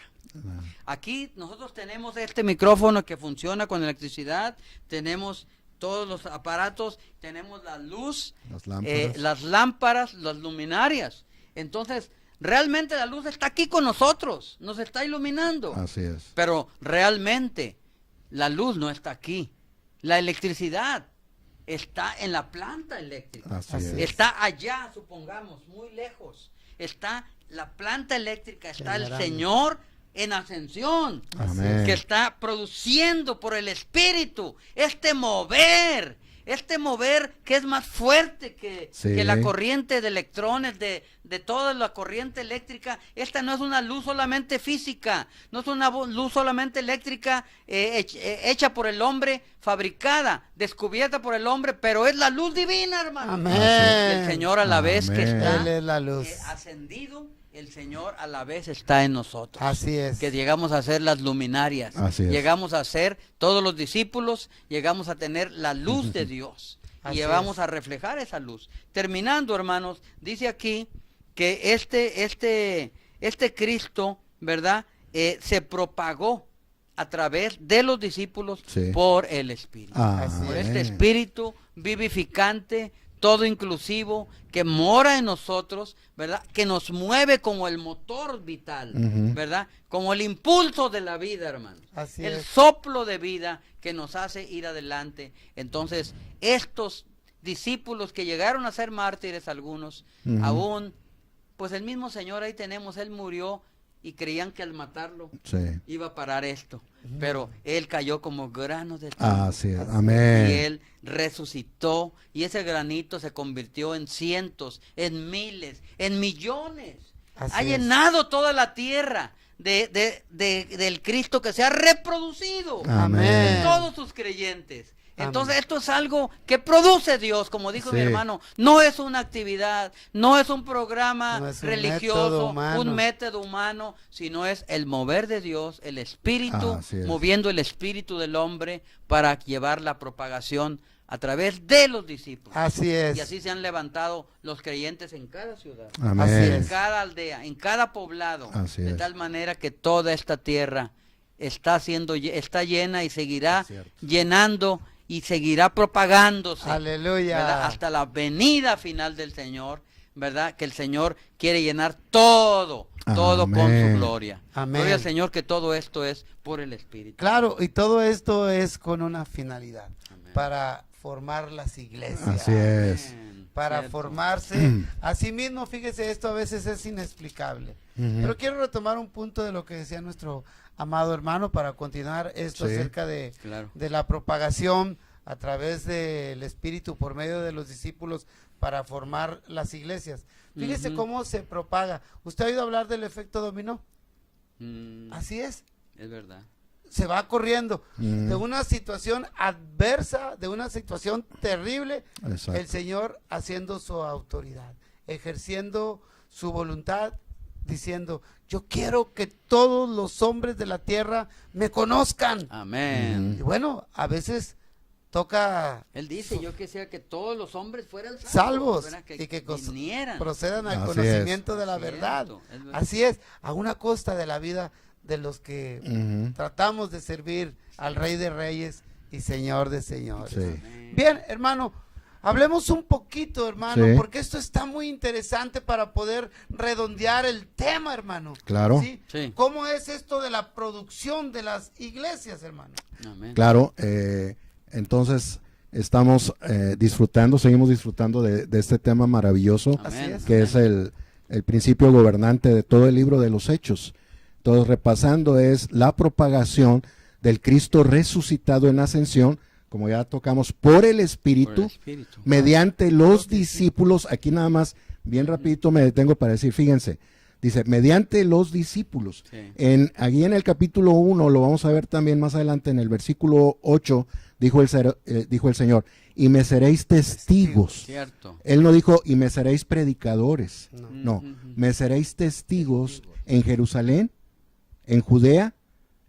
Aquí nosotros tenemos este micrófono que funciona con electricidad, tenemos todos los aparatos, tenemos la luz, Las lámparas. las lámparas, las luminarias. Entonces, realmente la luz está aquí con nosotros, nos está iluminando. Así es. Pero realmente la luz no está aquí. La electricidad está en la planta eléctrica. Así Así es. Está allá, supongamos, muy lejos. Está la planta eléctrica, está el Generando. Señor en ascensión, Amén. que está produciendo por el Espíritu este mover que es más fuerte Sí. que la corriente de electrones, de toda la corriente eléctrica. Esta no es una luz solamente física, no es una luz solamente eléctrica hecha por el hombre, fabricada, descubierta por el hombre, pero es la luz divina, hermano. Amén. Y el Señor a la vez que Amén. está Él es la luz. ascendido, el Señor a la vez está en nosotros. Así es. Que llegamos a ser las luminarias. Así es. Llegamos a ser todos los discípulos, llegamos a tener la luz de Dios. Así Y vamos es. a reflejar esa luz. Terminando, hermanos, dice aquí que este Cristo, ¿verdad? Se propagó a través de los discípulos Sí. por el Espíritu. Amén. Así Por este Espíritu vivificante, todo inclusivo, que mora en nosotros, ¿verdad? Que nos mueve como el motor vital, ¿verdad? Como el impulso de la vida, hermano. Así el es. soplo de vida que nos hace ir adelante. Entonces, estos discípulos que llegaron a ser mártires algunos, aún, pues el mismo Señor ahí tenemos, Él murió y creían que al matarlo Sí. iba a parar esto, pero Él cayó como grano de trigo. Así es. Amén. Y Él resucitó y ese granito se convirtió en cientos, en miles, en millones. Así Ha es. llenado toda la tierra del Cristo que se ha reproducido Amén. en todos sus creyentes. Entonces esto es algo que produce Dios, como dijo Sí. mi hermano. No es una actividad, no es un programa No es un religioso, método humano. un método humano, sino es el mover de Dios, el Espíritu, Así es. moviendo el espíritu del hombre para llevar la propagación a través de los discípulos. Así es. Y así se han levantado los creyentes en cada ciudad, Amén. Así en es. cada aldea, en cada poblado, Así de es. tal manera que toda esta tierra está llena y seguirá Es cierto. llenando y seguirá propagándose, Aleluya. ¿verdad? Hasta la venida final del Señor, ¿verdad? Que el Señor quiere llenar todo con su Amén. gloria. Amén. Gloria al Señor, que todo esto es por el Espíritu. Claro, y todo esto es con una finalidad, Amén. para formar las iglesias. Así es. Amén. Para Cierto. formarse. Asimismo, fíjese, esto a veces es inexplicable. Pero quiero retomar un punto de lo que decía nuestro amado hermano para continuar esto Sí. acerca Claro. de la propagación a través del Espíritu por medio de los discípulos para formar las iglesias. Fíjese Ujú. cómo se propaga. ¿Usted ha oído hablar del efecto dominó? Mm, Así es. es verdad. Se va corriendo Mm. de una situación adversa, de una situación terrible, Exacto. el Señor haciendo su autoridad, ejerciendo su voluntad, diciendo, yo quiero que todos los hombres de la tierra me conozcan. Amén. Y bueno, a veces toca Él dice, yo quisiera que todos los hombres fueran salvos ¿verdad? y que vinieran. procedan al Así conocimiento de la Es verdad. cierto, es verdad. Así es, a una costa de la vida de los que Ujú. tratamos de servir al Rey de Reyes y Señor de Señores. Sí. Amén. Bien, hermano, hablemos un poquito, hermano, Sí. porque esto está muy interesante para poder redondear el tema, hermano. Claro. ¿Sí? Sí. ¿Cómo es esto de la producción de las iglesias, hermano? Amén. Claro, entonces estamos seguimos disfrutando de este tema maravilloso, Amén. Así es. que es el principio gobernante de todo el libro de los Hechos. Entonces, repasando, es la propagación del Cristo resucitado en ascensión, como ya tocamos, por el Espíritu, Por el Espíritu. mediante los discípulos. Aquí nada más, bien rapidito me detengo para decir, fíjense, dice, mediante los discípulos. Sí. Aquí en el capítulo 1, lo vamos a ver también más adelante, en el versículo 8, dijo el Señor, y me seréis testigos. Cierto. Él no dijo, y me seréis predicadores. No. No, Ujú. me seréis testigos en Jerusalén, en Judea,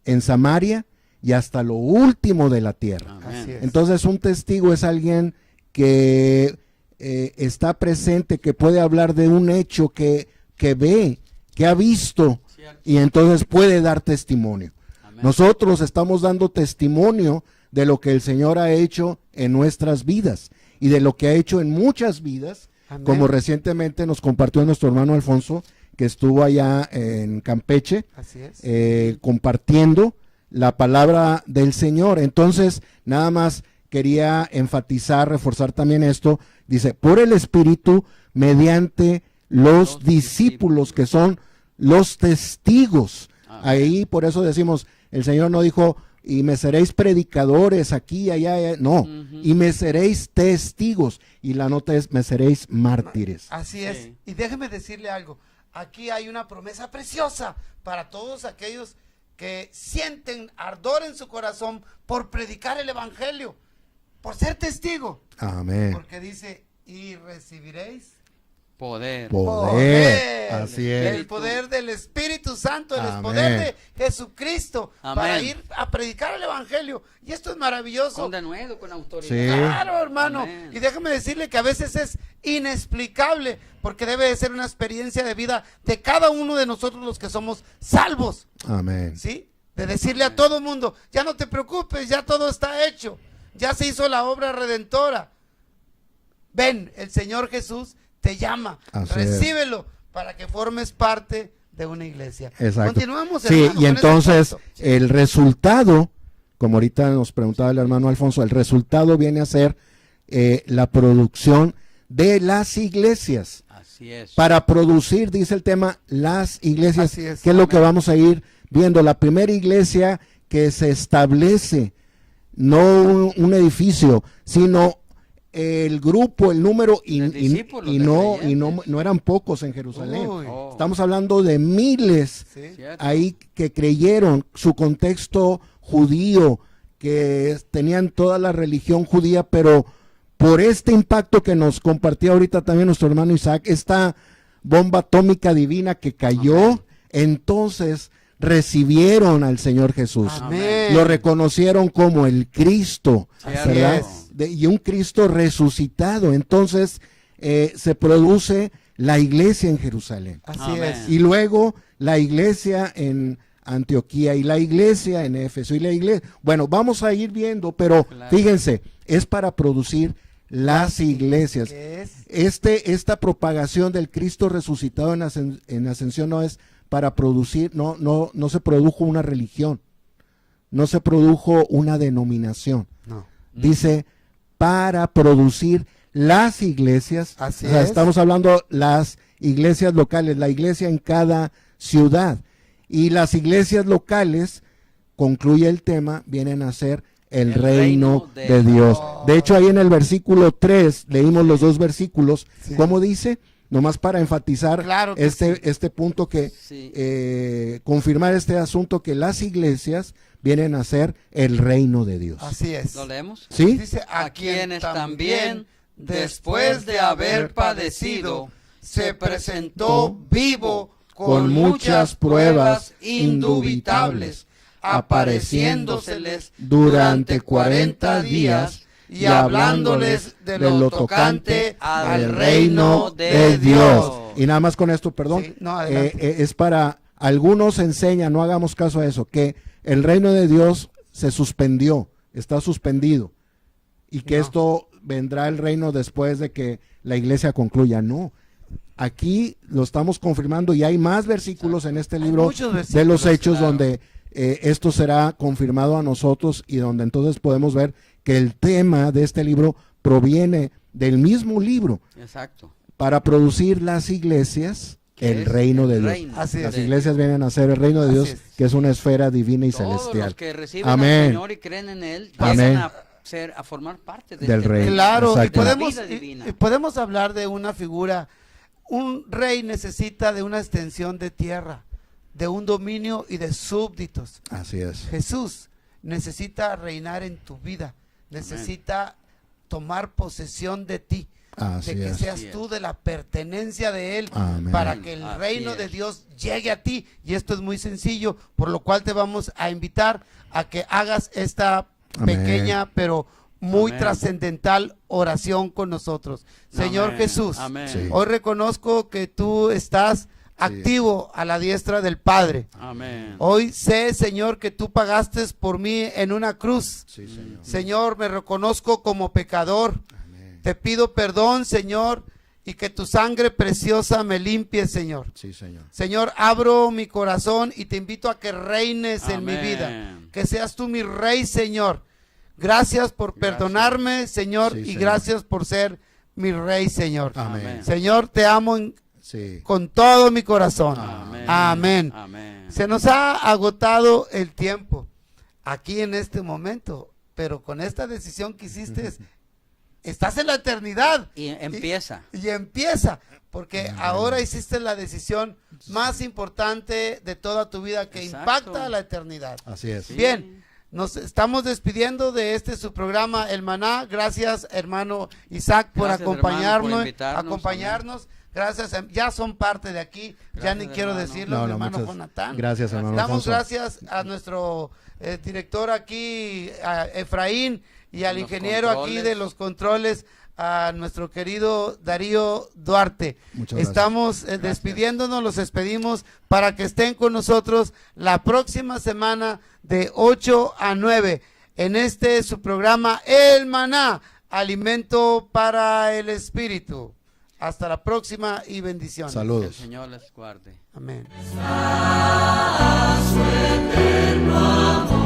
en Samaria y hasta lo último de la tierra. Amén. Así es. Entonces, un testigo es alguien que está presente, que puede hablar de un hecho que ve, que ha visto, Cierto. y entonces puede dar testimonio. Amén. Nosotros estamos dando testimonio de lo que el Señor ha hecho en nuestras vidas y de lo que ha hecho en muchas vidas, Amén. como recientemente nos compartió nuestro hermano Alfonso, que estuvo allá en Campeche, Así es. compartiendo la palabra del Señor. Entonces, nada más quería enfatizar, reforzar también esto. Dice, por el Espíritu, mediante los discípulos, que son los testigos. Amén. Ahí, por eso decimos, el Señor no dijo, y me seréis predicadores aquí, allá, no, Ujú. y me seréis testigos. Y la nota es, me seréis mártires. Así es. Sí. Y déjeme decirle algo. Aquí hay una promesa preciosa para todos aquellos que sienten ardor en su corazón por predicar el evangelio, por ser testigo. Amén. Porque dice, y recibiréis Poder. Poder. Así es. el poder del Espíritu Santo, el Amén. poder de Jesucristo, Amén. para ir a predicar el evangelio. Y esto es maravilloso. Con denuedo, con autoridad. Sí. Claro, hermano. Amén. Y déjame decirle que a veces es inexplicable, porque debe de ser una experiencia de vida de cada uno de nosotros los que somos salvos, Amén. ¿sí? De decirle a todo mundo, ya no te preocupes, ya todo está hecho, ya se hizo la obra redentora. ven, el Señor Jesús te llama, Así es. recíbelo para que formes parte de una iglesia. Exacto. Continuamos, Sí, hermano, y con ese entonces punto. el resultado, como ahorita nos preguntaba el hermano Alfonso, el resultado viene a ser la producción de las iglesias. Así es. Para producir, dice el tema, las iglesias. Así es. ¿Qué es lo que Amén. vamos a ir viendo? La primera iglesia que se establece, no un edificio, sino el grupo, el número, y De discípulos, de no creyentes. eran pocos en Jerusalén. Uy, Oh. Estamos hablando de miles sí. ¿Cierto? ahí que creyeron, su contexto judío, que tenían toda la religión judía, pero por este impacto que nos compartía ahorita también nuestro hermano Isaac, esta bomba atómica divina que cayó, Amén. entonces recibieron al Señor Jesús. Amén. Lo reconocieron como el Cristo, Cierto. ¿verdad? Y un Cristo resucitado. Entonces se produce la iglesia en Jerusalén. Así Amén. es. Y luego la iglesia en Antioquía y la iglesia en Éfeso y la iglesia. Bueno, vamos a ir viendo, pero Claro. fíjense, es para producir las iglesias. ¿Qué es? Esta propagación del Cristo resucitado en ascensión no es para producir, no se produjo una religión, no se produjo una denominación. No. Dice para producir las iglesias. Así O sea, es. estamos hablando las iglesias locales, la iglesia en cada ciudad. Y las iglesias locales, concluye el tema, vienen a ser el reino de Dios. De hecho, ahí en el versículo 3, leímos los dos versículos, Sí. ¿cómo dice? Nomás para enfatizar Claro que sí. este punto que, Sí. confirmar este asunto, que las iglesias vienen a ser el reino de Dios. Así es. ¿Lo leemos? ¿Sí? Dice, A quienes también, después de haber padecido, se presentó vivo con muchas pruebas indubitables, apareciéndoseles durante 40 días y hablándoles de lo tocante al reino de Dios. Y nada más con esto, perdón, Sí, no, adelante. es para, algunos enseñan, no hagamos caso a eso, que el reino de Dios se suspendió, está suspendido, y que No. esto vendrá el reino después de que la iglesia concluya. No, aquí lo estamos confirmando y hay más versículos en este Hay libro muchos de versículos, los Hechos claro. donde esto será confirmado a nosotros y donde entonces podemos ver que el tema de este libro proviene del mismo libro Exacto. para producir las iglesias, Que el es reino de el Dios. reino Así es. Las de iglesias vienen a ser el reino de Así Dios, es. que es una esfera divina y Todos celestial. los que reciben Amén. al Señor y creen en Él Amén. llegan a formar parte de Del este reino. Claro, y Exacto. podemos, vida divina. y podemos hablar de una figura. Un rey necesita de una extensión de tierra, de un dominio y de súbditos. Así es. Jesús necesita reinar en tu vida, necesita tomar posesión de ti, Así de que es. seas Así es. tú de la pertenencia de Él, Amén. para que el Así reino de es. Dios llegue a ti. Y esto es muy sencillo, por lo cual te vamos a invitar a que hagas esta Amén. pequeña pero muy Amén. trascendental oración con nosotros. Señor Amén. Jesús, Amén. Sí. hoy reconozco que tú estás activo a la diestra del Padre. Amén. Hoy sé, Señor, que tú pagaste por mí en una cruz. Sí, Señor. Señor, me reconozco como pecador. Amén. Te pido perdón, Señor, y que tu sangre preciosa me limpie, Señor. Sí, Señor. Señor, abro mi corazón y te invito a que reines en mi Amén. vida. Que seas tú mi rey, Señor. Gracias por Gracias. perdonarme, Señor, Sí, y Señor. gracias por ser mi rey, Señor. Amén. Señor, te amo Sí. con todo mi corazón. Amén. Amén. Amén. Se nos ha agotado el tiempo aquí en este momento, pero con esta decisión que hiciste, estás en la eternidad. Y empieza. Y empieza, porque ahora hiciste la decisión más importante de toda tu vida que Exacto. impacta a la eternidad. Así es. Sí. Bien, nos estamos despidiendo de su programa El Maná. Gracias, hermano Isaac, por Gracias, acompañarnos. hermano, por invitarnos. acompañarnos. Gracias, ya son parte de aquí. Ya Gracias, ni quiero hermano. decirlo, No, mi no, hermano muchas Jonatán. gracias, hermano Damos Alfonso. gracias a nuestro director aquí, a Efraín, y al Los ingeniero aquí controles. de los controles, a nuestro querido Darío Duarte. Muchas gracias. Estamos despidiéndonos, los despedimos para que estén con nosotros la próxima semana de 8 a 9 en su programa El Maná, alimento para el espíritu. Hasta la próxima y bendiciones. Que el Saludos. Señor les guarde. Amén. Su eterno amor.